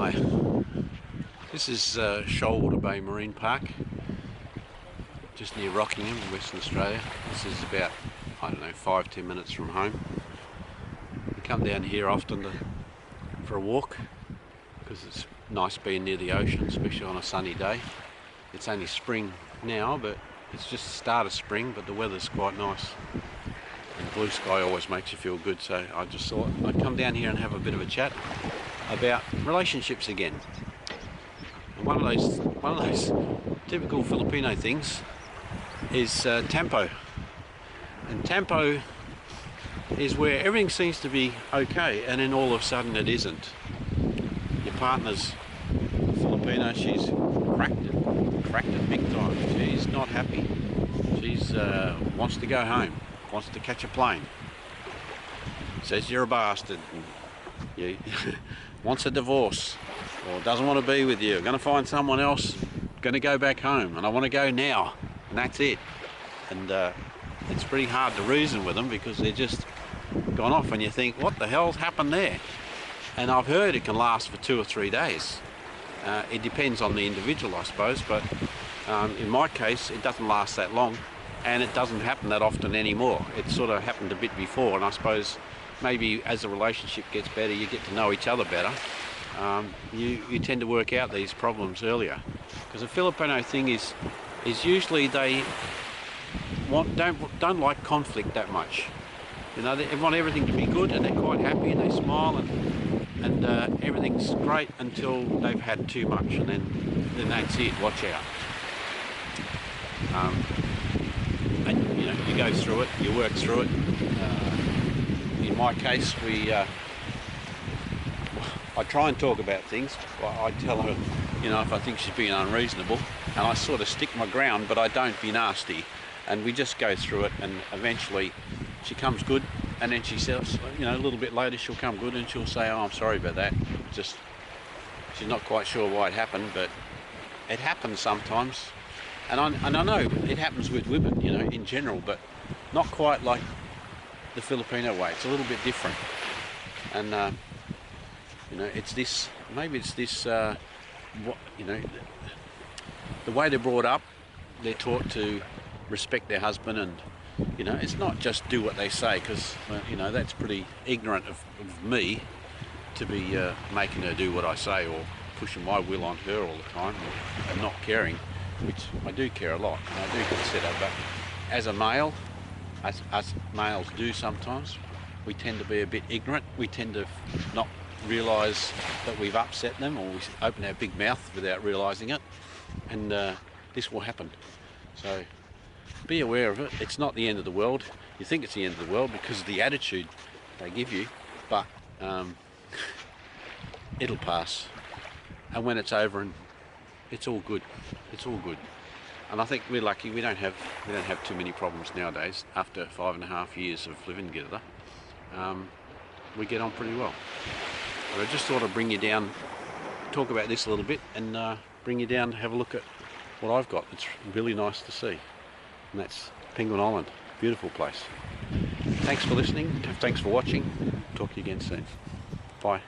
Hi, this is Shoalwater Bay Marine Park, just near Rockingham, Western Australia. This is about, I don't know, 5-10 minutes from home. We come down here often for a walk because it's nice being near the ocean, especially on a sunny day. It's only spring now, but it's just the start of spring, but the weather's quite nice. And blue sky always makes you feel good, so I just thought I'd come down here and have a bit of a chat about relationships again. And one of those typical Filipino things is Tampo. And Tampo is where everything seems to be okay, and then all of a sudden it isn't. Your partner's Filipino, she's cracked it big time. She's not happy. She's wants to go home, wants to catch a plane. Says you're a bastard. You wants a divorce, or doesn't want to be with you, going to find someone else, going to go back home, and I want to go now, and that's it. And it's pretty hard to reason with them because they're just gone off, and you think, what the hell's happened there? And I've heard it can last for 2 or 3 days. It depends on the individual, I suppose, but in my case it doesn't last that long, and it doesn't happen that often anymore. It sort of happened a bit before, and I suppose maybe as the relationship gets better, you get to know each other better. You tend to work out these problems earlier, because the Filipino thing is usually they don't like conflict that much. You know, they want everything to be good, and they're quite happy, and they smile, and everything's great until they've had too much, and then that's it. Watch out. And you know, you go through it, you work through it. In my case, I try and talk about things. I tell her, you know, if I think she's being unreasonable, and I sort of stick my ground, but I don't be nasty. And we just go through it, and eventually she comes good, and then she says, you know, a little bit later she'll come good, and she'll say, oh, I'm sorry about that. Just, she's not quite sure why it happened, but it happens sometimes. And I know it happens with women, you know, in general, but not quite like the Filipino way. It's a little bit different. And you know, it's this, maybe it's this, you know, the way they're brought up. They're taught to respect their husband, and you know, it's not just do what they say, because you know, that's pretty ignorant of me to be making her do what I say, or pushing my will on her all the time, and not caring, which I do care a lot, and I do consider. But as a male, us males do sometimes, we tend to be a bit ignorant. We tend to not realise that we've upset them, or we open our big mouth without realising it, and this will happen. So be aware of it. It's not the end of the world. You think it's the end of the world because of the attitude they give you, but it'll pass, and when it's over, and it's all good. It's all good. And I think we're lucky. We don't have too many problems nowadays. After 5.5 years of living together, we get on pretty well. But I just thought I'd bring you down, talk about this a little bit, and bring you down to have a look at what I've got. It's really nice to see, and that's Penquin Island. Beautiful place. Thanks for listening. Thanks for watching. Talk to you again soon. Bye.